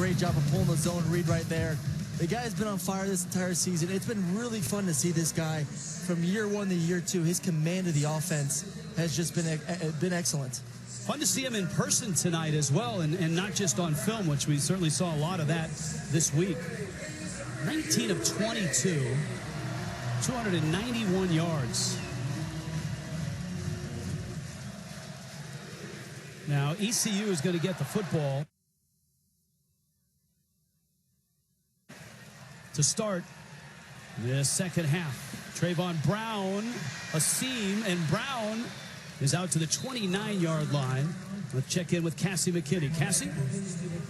great job of pulling the zone read right there. The guy's been on fire this entire season. It's been really fun to see this guy from year one to year two. His command of the offense has just been excellent. Fun to see him in person tonight as well, and not just on film, which we certainly saw a lot of that this week. 19 of 22, 291 yards. Now, ECU is going to get the football to start the second half. Trayvon Brown, a seam, and Brown is out to the 29-yard line. Let's check in with Cassie McKinney. Cassie?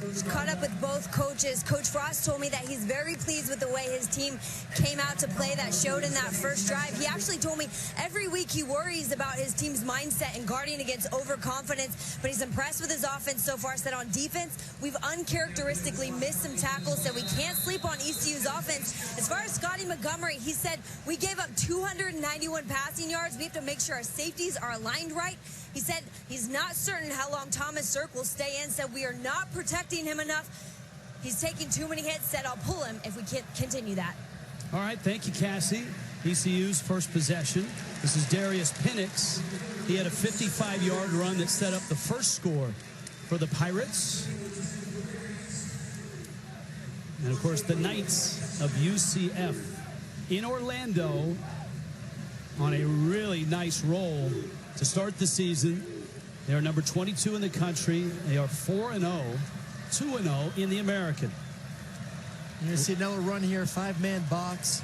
He's caught up with both coaches. Coach Frost told me that he's very pleased with the way his team came out to play, that showed in that first drive. He actually told me every week he worries about his team's mindset and guarding against overconfidence, but he's impressed with his offense so far. Said on defense, we've uncharacteristically missed some tackles, so we can't sleep on ECU's offense. As far as Scotty Montgomery, he said we gave up 291 passing yards. We have to make sure our safeties are aligned right. He said he's not certain how long Thomas Sirk will stay in, said we are not protecting him enough. He's taking too many hits, said I'll pull him if we can't continue that. All right, thank you, Cassie. ECU's first possession. This is Darius Penix. He had a 55-yard run that set up the first score for the Pirates. And, of course, the Knights of UCF in Orlando on a really nice roll to start the season. They are number 22 in the country. They are 4-0, 2-0 in the American. You're going to see another run here, five-man box.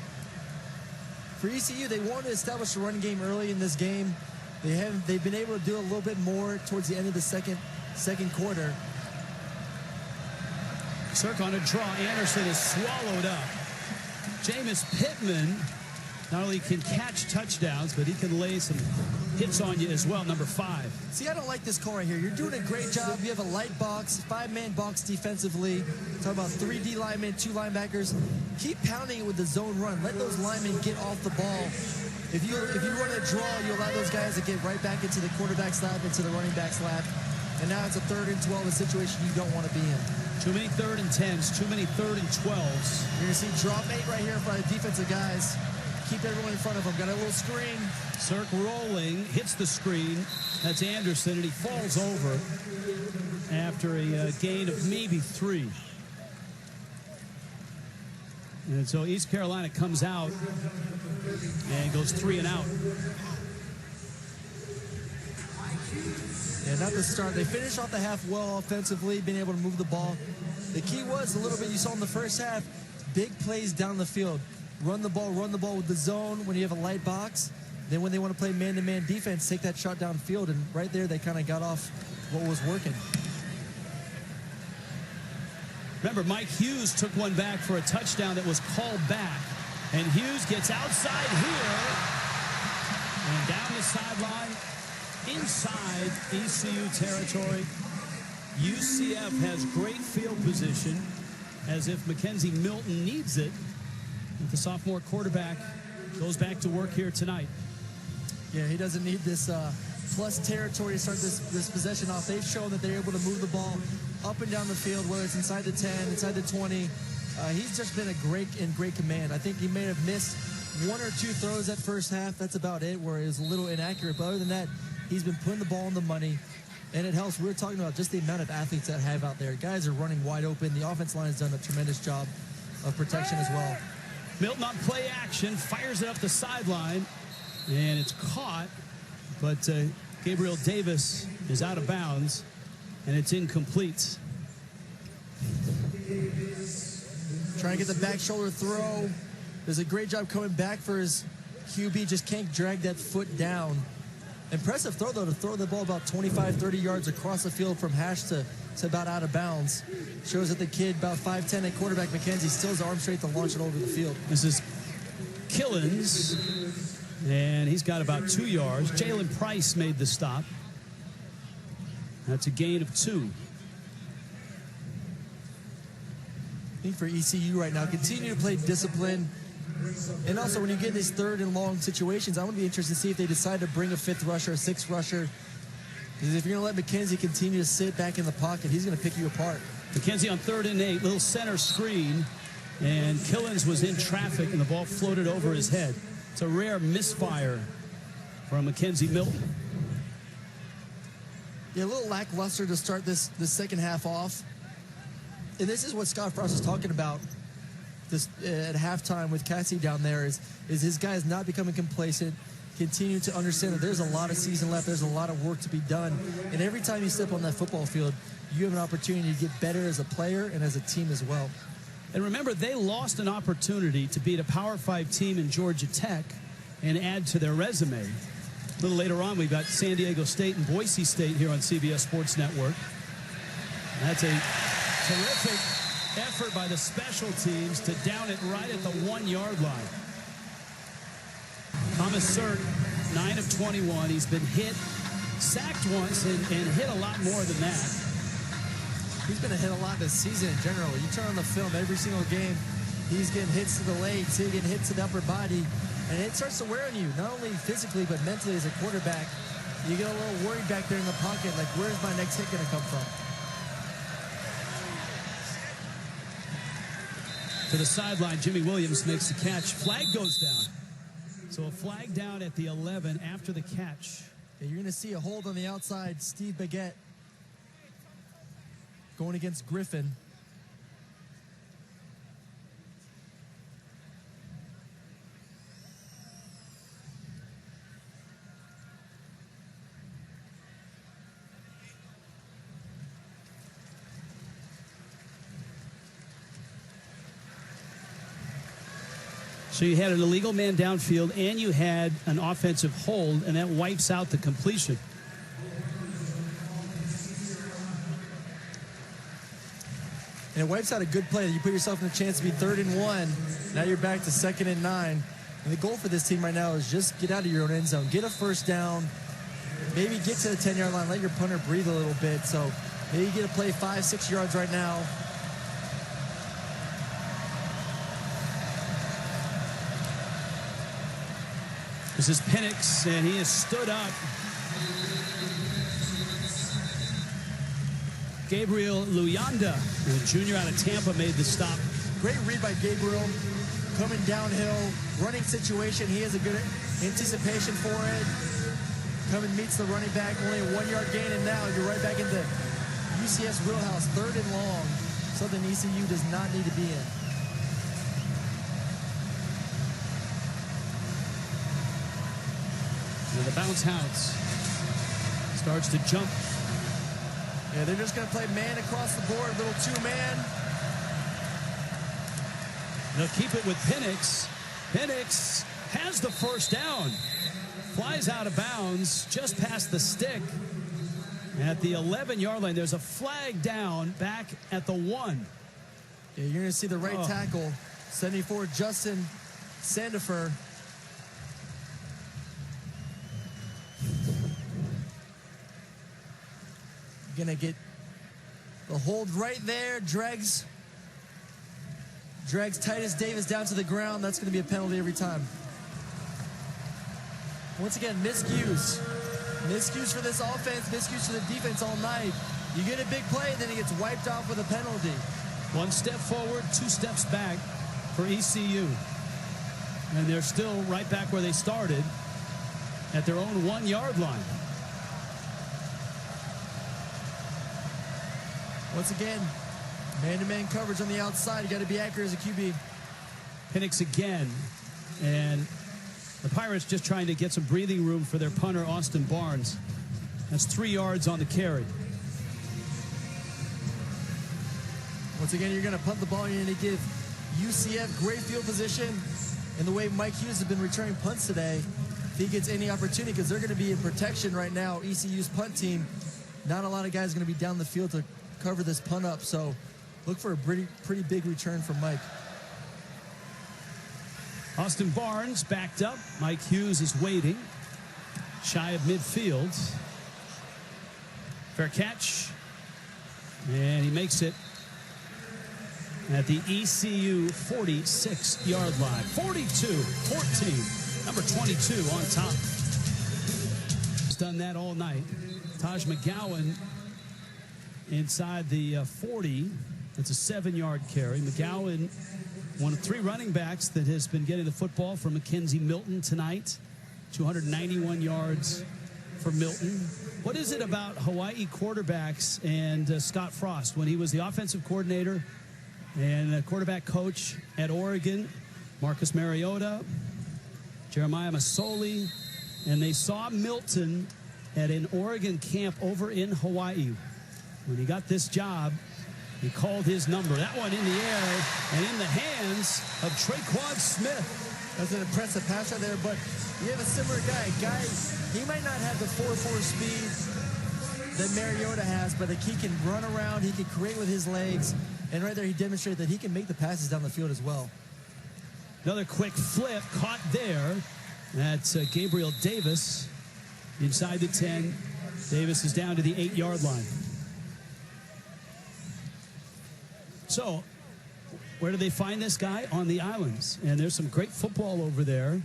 For ECU, they wanted to establish a run game early in this game. They've been able to do a little bit more towards the end of the second quarter. Sirk on a draw. Anderson is swallowed up. Jameis Pittman not only can catch touchdowns, but he can lay some hits on you as well, number 5. See, I don't like this call right here. You're doing a great job. You have a light box, five-man box defensively. Talk about 3 D linemen, 2 linebackers. Keep pounding it with the zone run. Let those linemen get off the ball. If you run a draw, you allow those guys to get right back into the quarterback's lap, into the running back's lap. And now it's a 3rd and 12, a situation you don't want to be in. Too many 3rd and 10s, too many 3rd and 12s. You're going to see drop 8 right here by the defensive guys. Keep everyone in front of him. Got a little screen. Sirk rolling, hits the screen. That's Anderson, and he falls over after a gain of maybe 3. And so East Carolina comes out and goes 3 and out. Yeah, not the start. They finished off the half well offensively, being able to move the ball. The key was a little bit you saw in the first half, big plays down the field. Run the ball with the zone when you have a light box. Then when they want to play man-to-man defense, take that shot downfield. And right there, they kind of got off what was working. Remember, Mike Hughes took one back for a touchdown that was called back. And Hughes gets outside here and down the sideline inside ECU territory. UCF has great field position, as if Mackenzie Milton needs it. The sophomore quarterback goes back to work here tonight. Yeah, he doesn't need this plus territory to start this possession off. They've shown that they're able to move the ball up and down the field, whether it's inside the 10, inside the 20. He's just been in great command. I think he may have missed 1 or 2 throws that first half. That's about it, where it was a little inaccurate. But other than that, he's been putting the ball on the money. And it helps. We were talking about just the amount of athletes that have out there. Guys are running wide open. The offense line has done a tremendous job of protection as well. Milton on play action, fires it up the sideline, and it's caught, but Gabriel Davis is out of bounds, and it's incomplete. Trying to get the back shoulder throw. Does a great job coming back for his QB, just can't drag that foot down. Impressive throw, though, to throw the ball about 25, 30 yards across the field from hash to about out of bounds. Shows that the kid, about 5'10", at quarterback, McKenzie, still has the arm straight to launch it over the field. This is Killens, and he's got about 2 yards. Jalen Price made the stop. That's a gain of 2. I think for ECU right now, continue to play discipline. And also, when you get in these 3rd and long situations, I want to be interested to see if they decide to bring a 5th rusher, a 6th rusher. Because if you're going to let McKenzie continue to sit back in the pocket, he's going to pick you apart. McKenzie on 3rd and 8, little center screen, and Killens was in traffic, and the ball floated over his head. It's a rare misfire from McKenzie Milton. Yeah, a little lackluster to start this second half off. And this is what Scott Frost is talking about this at halftime with Cassie down there is his guys not becoming complacent, continue to understand that there's a lot of season left, there's a lot of work to be done. And every time you step on that football field, you have an opportunity to get better as a player and as a team as well. And remember, they lost an opportunity to beat a Power 5 team in Georgia Tech and add to their resume. A little later on, we've got San Diego State and Boise State here on CBS Sports Network. That's a terrific effort by the special teams to down it right at the 1-yard line. Thomas Sirk, 9 of 21. He's been hit, sacked once, and hit a lot more than that. He's been hit a lot this season in general. You turn on the film every single game, he's getting hits to the legs, he's getting hits to the upper body, and it starts to wear on you, not only physically but mentally as a quarterback. You get a little worried back there in the pocket, like where's my next hit going to come from? To the sideline, Jimmy Williams makes the catch. Flag goes down. So a flag down at the 11 after the catch. Yeah, you're going to see a hold on the outside. Steve Baguette going against Griffin. So you had an illegal man downfield, and you had an offensive hold, and that wipes out the completion. And it wipes out a good play. You put yourself in a chance to be 3rd and 1. Now you're back to 2nd and 9. And the goal for this team right now is just get out of your own end zone. Get a first down. Maybe get to the 10-yard line. Let your punter breathe a little bit. So maybe get a play 5-6 yards right now. This is Penix, and he has stood up. Gabriel Luyanda, the junior out of Tampa, made the stop. Great read by Gabriel. Coming downhill, running situation. He has a good anticipation for it. Coming meets the running back, only a 1-yard gain, and now you're right back into UCF's wheelhouse, 3rd and long. Something ECU does not need to be in. And the bounce house starts to jump. Yeah, they're just going to play man across the board, little 2-man. They'll keep it with Penix. Penix has the first down. Flies out of bounds just past the stick. At the 11-yard line, there's a flag down back at the 1. Yeah, you're going to see the right tackle, 74, Justin Sandifer. Going to get the hold right there. Drags Titus Davis down to the ground. That's going to be a penalty every time. Once again, miscues. Miscues for this offense, miscues for the defense all night. You get a big play, then it gets wiped off with a penalty. 1 step forward, 2 steps back for ECU. And they're still right back where they started at their own 1-yard line. Once again, man-to-man coverage on the outside. You got to be accurate as a QB. Penix again. And the Pirates just trying to get some breathing room for their punter, Austin Barnes. That's 3 yards on the carry. Once again, you're going to punt the ball. You're going to give UCF great field position. And the way Mike Hughes has been returning punts today, if he gets any opportunity, because they're going to be in protection right now, ECU's punt team, not a lot of guys are going to be down the field to cover this punt up, so look for a pretty big return from Mike. Austin Barnes backed up. Mike Hughes is waiting, shy of midfield. Fair catch, and he makes it at the ECU 46-yard line. 42-14, number 22 on top. He's done that all night. Taj McGowan inside the 40. It's a 7-yard carry. McGowan, one of 3 running backs that has been getting the football for Mackenzie Milton tonight. 291 yards for Milton. What is it about Hawaii quarterbacks and Scott Frost when he was the offensive coordinator and quarterback coach at Oregon? Marcus Mariota, Jeremiah Masoli, and they saw Milton at an Oregon camp over in Hawaii. When he got this job, he called his number. That one in the air and in the hands of Traquan Smith. That's an impressive pass right there, but you have a similar guy. He might not have the 4.4 speed that Mariota has, but he can run around, he can create with his legs, and right there he demonstrated that he can make the passes down the field as well. Another quick flip caught there. That's Gabriel Davis inside the 10. Davis is down to the 8-yard line. So, where do they find this guy? On the islands. And there's some great football over there.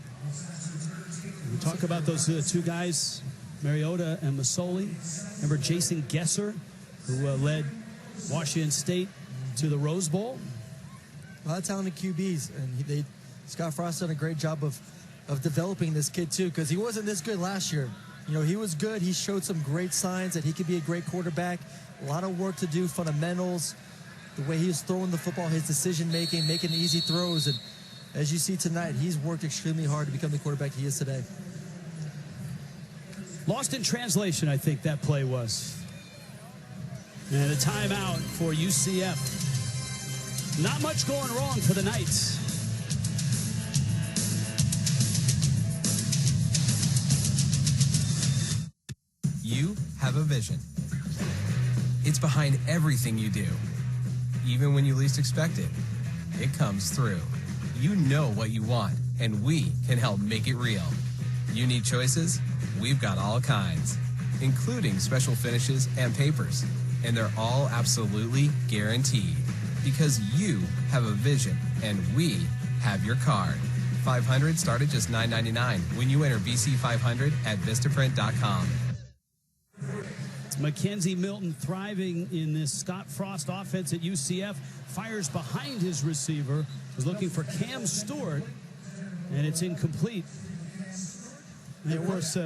We talk about those 2 guys, Mariota and Masoli. Remember Jason Gesser, who led Washington State to the Rose Bowl? A lot of talented QBs, and Scott Frost done a great job of developing this kid too, because he wasn't this good last year. You know, he was good. He showed some great signs that he could be a great quarterback. A lot of work to do, fundamentals, the way he was throwing the football, his decision-making, making easy throws. And as you see tonight, he's worked extremely hard to become the quarterback he is today. Lost in translation, I think that play was. And a timeout for UCF. Not much going wrong for the Knights. You have a vision. It's behind everything you do. Even when you least expect it, it comes through. You know what you want, and we can help make it real. You need choices? We've got all kinds, including special finishes and papers. And they're all absolutely guaranteed. Because you have a vision, and we have your card. 500 start at just $9.99 when you enter BC500 at Vistaprint.com. Mackenzie Milton thriving in this Scott Frost offense at UCF. Fires behind his receiver. Was looking for Cam Stewart, and it's incomplete. And of course,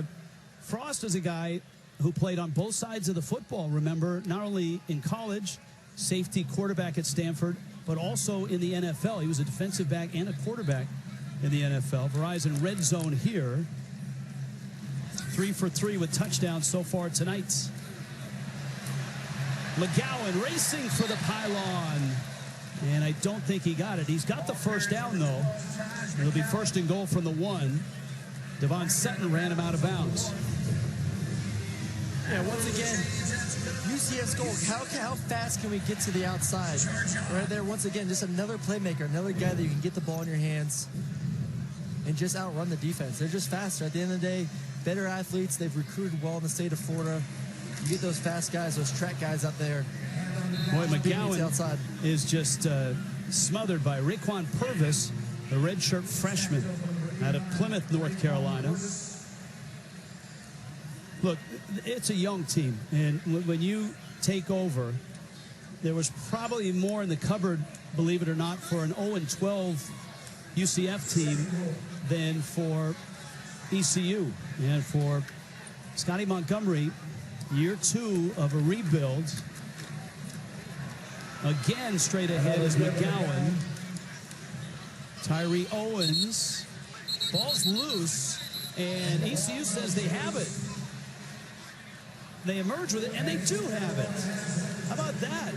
Frost is a guy who played on both sides of the football, remember, not only in college, safety quarterback at Stanford, but also in the NFL. He was a defensive back and a quarterback in the NFL. Verizon Red Zone here. 3 for 3 with touchdowns so far tonight. McGowan racing for the pylon. And I don't think he got it. He's got the first down, though. It'll be 1st and goal from the 1. Devon Sutton ran him out of bounds. Yeah, once again, UCF's goal, how fast can we get to the outside? Right there, once again, just another playmaker, another guy that you can get the ball in your hands and just outrun the defense. They're just faster. At the end of the day, better athletes. They've recruited well in the state of Florida. You get those fast guys, those track guys out there. Boy, McGowan is just smothered by Raekwon Purvis, the redshirt freshman out of Plymouth, North Carolina. Look, it's a young team, and when you take over, there was probably more in the cupboard, believe it or not, for an 0-12 UCF team than for ECU. And for Scotty Montgomery, year 2 of a rebuild. Again, straight ahead is McGowan. Tyree Owens. Ball's loose, and ECU says they have it. They emerge with it, and they do have it. How about that?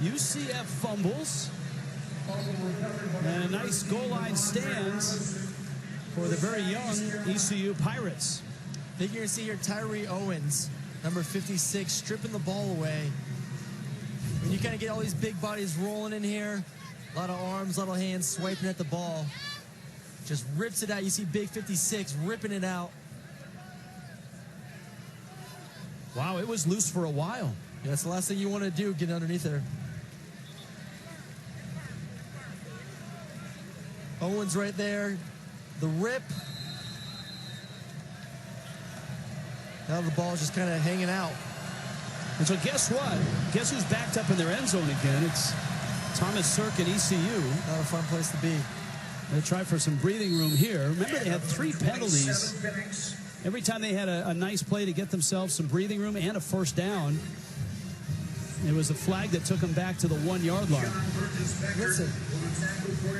UCF fumbles. And a nice goal line stands for the very young ECU Pirates. I think you're going to see here Tyree Owens, number 56, stripping the ball away. When you kind of get all these big bodies rolling in here, a lot of arms, a lot of hands swiping at the ball. Just rips it out. You see big 56 ripping it out. Wow, it was loose for a while. Yeah, that's the last thing you want to do, get underneath there. Owens right there. The rip. Now the ball is just kind of hanging out. And so guess what? Guess who's backed up in their end zone again? It's Thomas Sirk and ECU. Not a fun place to be. They try for some breathing room here. Remember, they had 3 penalties. Every time they had a nice play to get themselves some breathing room and a first down, it was a flag that took them back to the 1-yard line. Listen,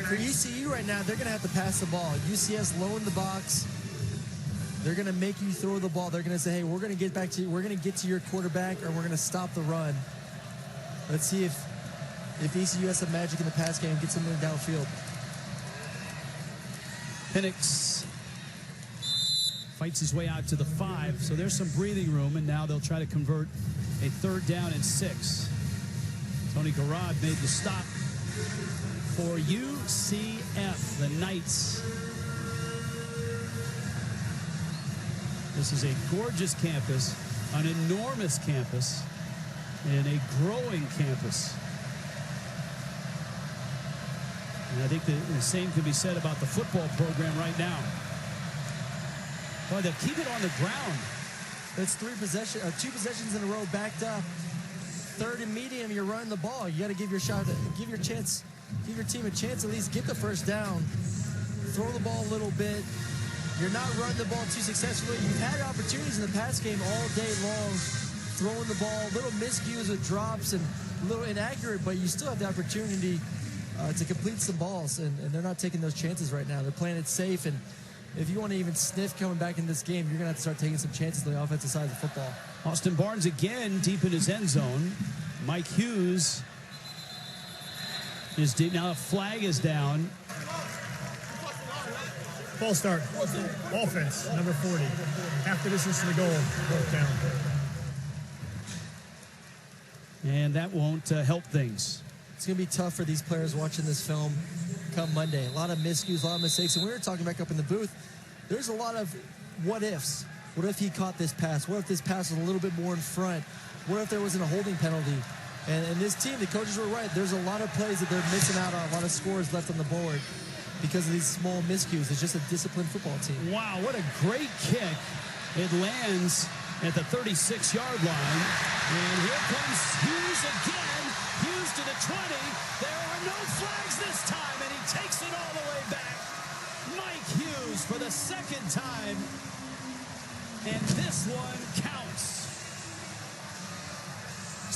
for ECU right now, they're going to have to pass the ball. UCF's low in the box. They're going to make you throw the ball. They're going to say, hey, we're going to get back to you. We're going to get to your quarterback, or we're going to stop the run. Let's see if ECU has some magic in the pass game and gets something downfield. Penix fights his way out to the 5, so there's some breathing room, and now they'll try to convert a 3rd down and 6. Tony Garrod made the stop for UCF, the Knights. This is a gorgeous campus, an enormous campus, and a growing campus. And I think the same can be said about the football program right now. Boy, they'll keep it on the ground. It's 2 possessions in a row backed up. 3rd and medium, you're running the ball. You got to give your team a chance at least get the first down. Throw the ball a little bit. You're not running the ball too successfully. You've had opportunities in the pass game all day long, throwing the ball, little miscues with drops and a little inaccurate, but you still have the opportunity to complete some balls, and they're not taking those chances right now. They're playing it safe, and if you want to even sniff coming back in this game, you're going to have to start taking some chances on the offensive side of the football. Austin Barnes again deep in his end zone. Mike Hughes is deep. Now a flag is down. Ball start. Offense, number 40. Half the distance to the goal. Fourth down. And that won't help things. It's going to be tough for these players watching this film come Monday. A lot of miscues, a lot of mistakes. And we were talking back up in the booth, there's a lot of what ifs. What if he caught this pass? What if this pass was a little bit more in front? What if there wasn't a holding penalty? And this team, the coaches were right. There's a lot of plays that they're missing out on, a lot of scores left on the board because of these small miscues. It's just a disciplined football team. Wow, what a great kick. It lands at the 36-yard line. And here comes Hughes again. Hughes to the 20. There are no flags this time, and he takes it all the way back. Mike Hughes for the 2nd time. And this one counts.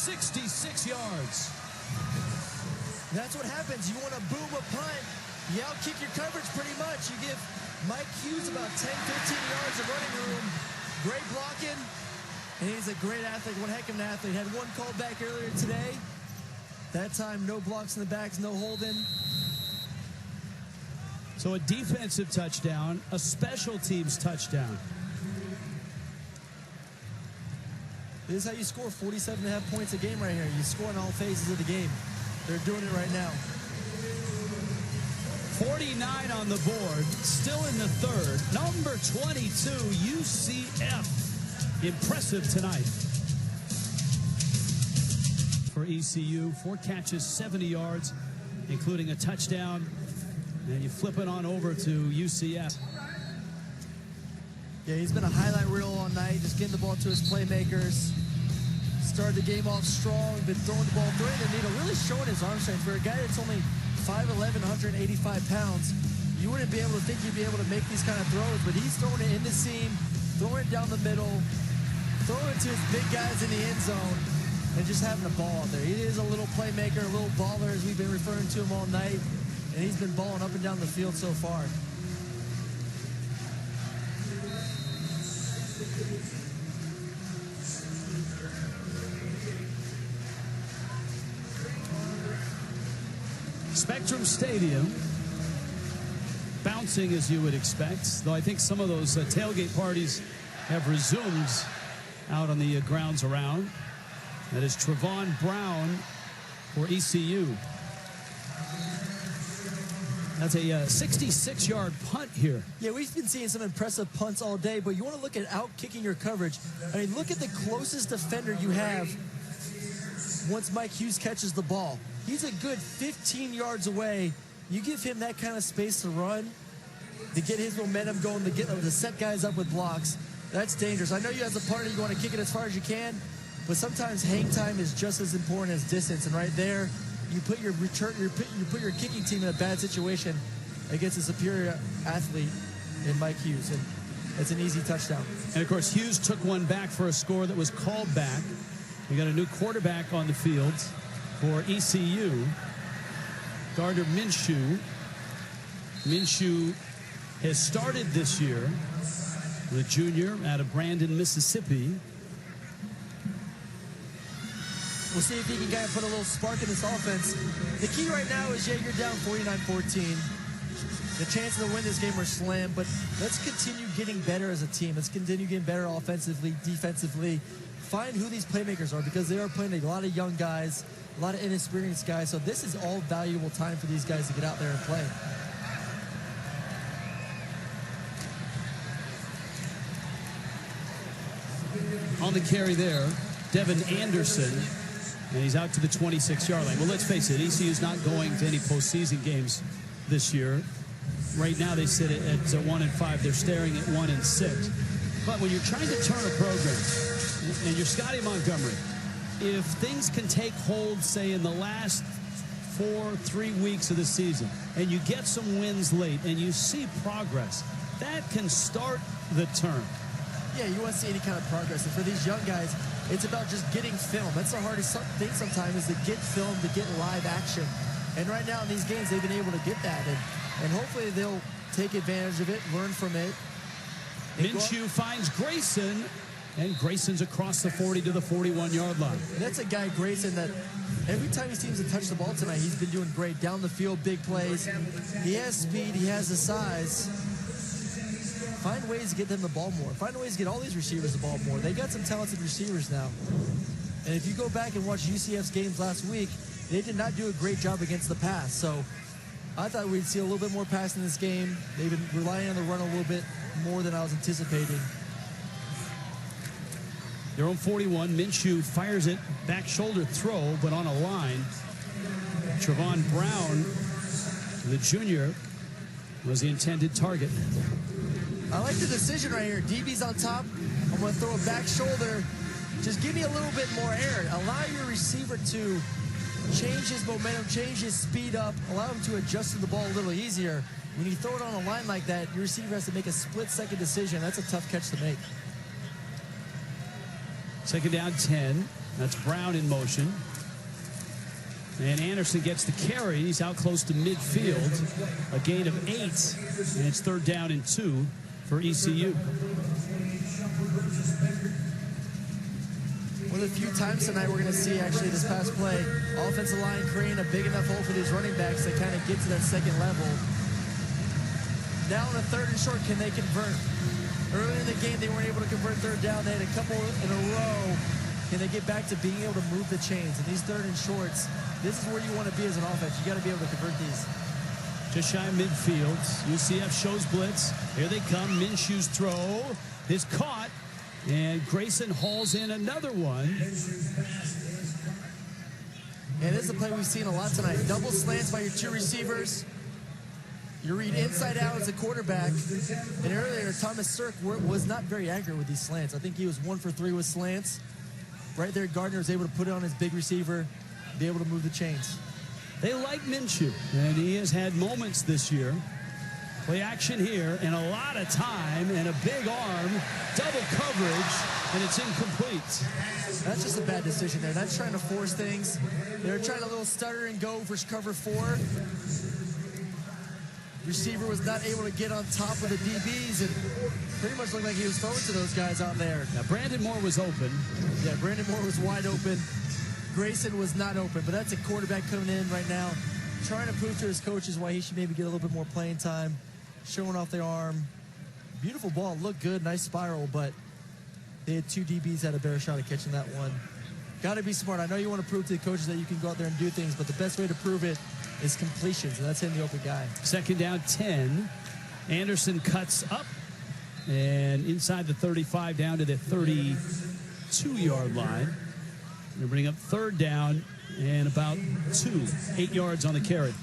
66 yards. That's what happens. You want to boom a punt. You outkick your coverage pretty much. You give Mike Hughes about 10, 15 yards of running room. Great blocking. And he's a great athlete, one heck of an athlete. Had one call back earlier today. That time, no blocks in the backs, no holding. So a defensive touchdown, a special teams touchdown. This is how you score 47.5 points a game right here. You score in all phases of the game. They're doing it right now. 49 on the board, still in the 3rd. Number 22, UCF. Impressive tonight for ECU. 4 catches, 70 yards, including a touchdown. And you flip it on over to UCF. Yeah, he's been a highlight reel all night, just getting the ball to his playmakers. Started the game off strong, been throwing the ball, throwing the needle, really showing his arm strength. For a guy that's only 5'11", 185 pounds, you wouldn't be able to think he'd be able to make these kind of throws, but he's throwing it in the seam, throwing it down the middle, throwing it to his big guys in the end zone, and just having a ball out there. He is a little playmaker, a little baller, as we've been referring to him all night, and he's been balling up and down the field so far. Spectrum Stadium, bouncing as you would expect, though I think some of those tailgate parties have resumed out on the grounds around. That is Trevon Brown for ECU. That's a 66-yard punt here. Yeah, we've been seeing some impressive punts all day, but you want to look at out-kicking your coverage. I mean, look at the closest defender you have once Mike Hughes catches the ball. He's a good 15 yards away. You give him that kind of space to run, to get his momentum going, to set guys up with blocks. That's dangerous. I know you as a partner, you want to kick it as far as you can, but sometimes hang time is just as important as distance. And right there, you put your kicking team in a bad situation against a superior athlete in Mike Hughes, and it's an easy touchdown. And of course, Hughes took one back for a score that was called back. We got a new quarterback on the field for ECU, Gardner Minshew. Minshew has started this year, the junior out of Brandon, Mississippi. We'll see if he can kind of put a little spark in this offense. The key right now is, yeah, you're down 49-14. The chances to win this game are slim, but let's continue getting better as a team. Let's continue getting better offensively, defensively. Find who these playmakers are, because they are playing a lot of young guys, a lot of inexperienced guys. So this is all valuable time for these guys to get out there and play. On the carry there, Devin Anderson, and he's out to the 26-yard line. Well, let's face it, ECU is not going to any postseason games this year. Right now they sit at 1-5. They're staring at 1-6. But when you're trying to turn a program, and you're Scotty Montgomery, if things can take hold, say, in the last 3 weeks of the season, and you get some wins late, and you see progress, that can start the turn. Yeah, you want to see any kind of progress. And for these young guys, it's about just getting film. That's the hardest thing sometimes, is to get film, to get live action. And right now in these games, they've been able to get that. And hopefully they'll take advantage of it, learn from it. Minshew finds Grayson, and Grayson's across the 40 to the 41-yard line. That's a guy, Grayson, that every time he seems to touch the ball tonight, he's been doing great. Down the field, big plays. He has speed. He has the size. Find ways to get them the ball more. Find ways to get all these receivers the ball more. They got some talented receivers now. And if you go back and watch UCF's games last week, they did not do a great job against the pass. So I thought we'd see a little bit more pass in this game. They've been relying on the run a little bit more than I was anticipating. Their own 41, Minshew fires it, back shoulder throw, but on a line. Trevon Brown, the junior, was the intended target. I like the decision right here. DB's on top. I'm going to throw a back shoulder. Just give me a little bit more air. Allow your receiver to change his momentum, change his speed up, allow him to adjust to the ball a little easier. When you throw it on a line like that, your receiver has to make a split-second decision. That's a tough catch to make. Second down, 10. That's Brown in motion. And Anderson gets the carry. He's out close to midfield. A gain of 8. And it's third down and 2 for ECU. One of the few times tonight we're going to see, actually, this past play, offensive line creating a big enough hole for these running backs to kind of get to that second level. Now on a third and short, can they convert? Earlier in the game, they weren't able to convert third down. They had a couple in a row. Can they get back to being able to move the chains? And these third and shorts, this is where you want to be as an offense. You got to be able to convert these. Just shy of midfield. UCF shows blitz. Here they come. Minshew's throw is caught. And Grayson hauls in another one. And this is a play we've seen a lot tonight. Double slants by your two receivers. You read inside out as a quarterback. And earlier, Thomas Sirk was not very accurate with these slants. I think he was 1 for 3 with slants. Right there, Gardner was able to put it on his big receiver, be able to move the chains. They like Minshew, and he has had moments this year. Play action here, and a lot of time, and a big arm, double coverage, and it's incomplete. That's just a bad decision there. That's trying to force things. They're trying a little stutter and go for cover 4. Receiver was not able to get on top of the DBs, and pretty much looked like he was throwing to those guys out there. Now, Brandon Moore was open. Yeah, Brandon Moore was wide open. Grayson was not open, but that's a quarterback coming in right now, trying to prove to his coaches why he should maybe get a little bit more playing time, showing off their arm. Beautiful ball, looked good, nice spiral, but they had 2 DBs had a better shot at catching that one. Got to be smart. I know you want to prove to the coaches that you can go out there and do things, but the best way to prove it is completions, and that's hitting the open guy. Second down, 10. Anderson cuts up, and inside the 35 down to the 32-yard line. They bring up third down and about 8 yards on the carry.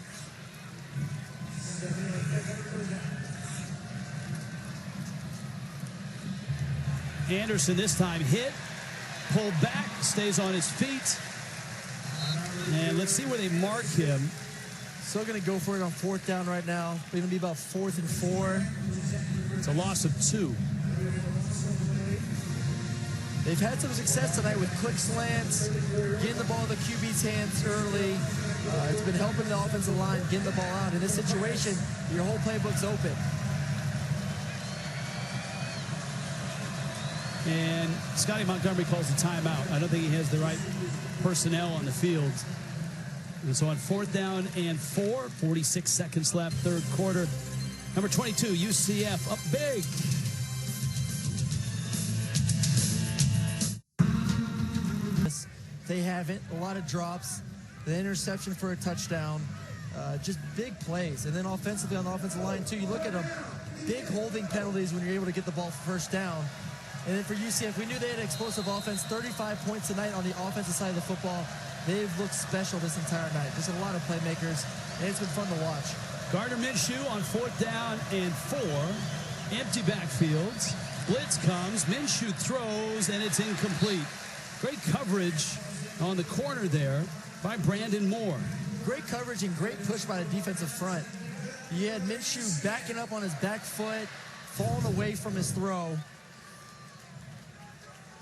Anderson this time hit pulled back, stays on his feet. And let's see where they mark him. Still going to go for it on 4th down right now. They're going to be about 4th and 4. It's a loss of 2. They've had some success tonight with quick slants, getting the ball in the QB's hands early. It's been helping the offensive line getting the ball out. In this situation, your whole playbook's open. And Scotty Montgomery calls a timeout. I don't think he has the right personnel on the field. And so on 4th down and 4, 46 seconds left, 3rd quarter. Number 22, UCF up big. They haven't. A lot of drops. The interception for a touchdown. Just big plays. And then offensively on the offensive line, too, you look at them, big holding penalties when you're able to get the ball for 1st down. And then for UCF, we knew they had an explosive offense, 35 points tonight on the offensive side of the football. They've looked special this entire night. Just a lot of playmakers, and it's been fun to watch. Gardner Minshew on 4th down and 4. Empty backfields. Blitz comes. Minshew throws, and it's incomplete. Great coverage on the corner there by Brandon Moore. Great coverage and great push by the defensive front. You had Minshew backing up on his back foot, falling away from his throw.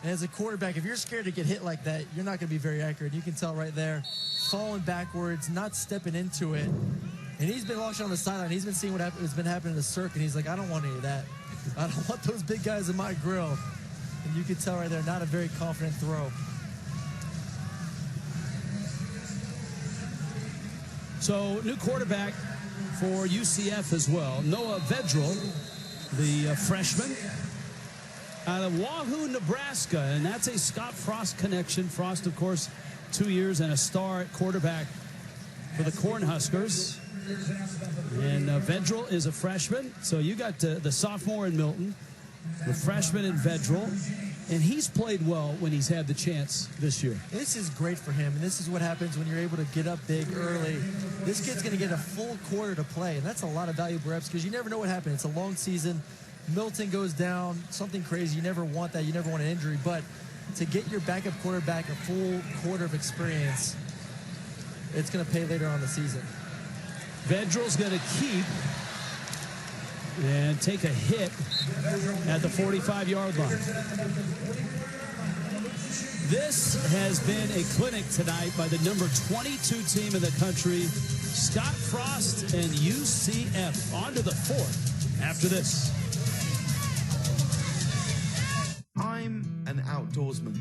And as a quarterback, if you're scared to get hit like that, you're not going to be very accurate. You can tell right there, falling backwards, not stepping into it. And he's been watching on the sideline. He's been seeing what has been happening in the circuit. He's like, I don't want any of that. I don't want those big guys in my grill. And you can tell right there, not a very confident throw. So, new quarterback for UCF as well. Noah Vedral, the freshman out of Wahoo, Nebraska. And that's a Scott Frost connection. Frost, of course, 2 years and a star at quarterback for the Cornhuskers. And Vedral is a freshman. So you got the sophomore in Milton, the freshman in Vedral. And he's played well when he's had the chance this year. This is great for him, and this is what happens when you're able to get up big early. This kid's going to get a full quarter to play, and that's a lot of valuable reps because you never know what happens. It's a long season. Milton goes down, something crazy. You never want that. You never want an injury. But to get your backup quarterback a full quarter of experience, it's going to pay later on in the season. Vedral's going to keep and take a hit at the 45-yard line. This has been a clinic tonight by the number 22 team in the country, Scott Frost and UCF. On to the 4th after this. I'm an outdoorsman.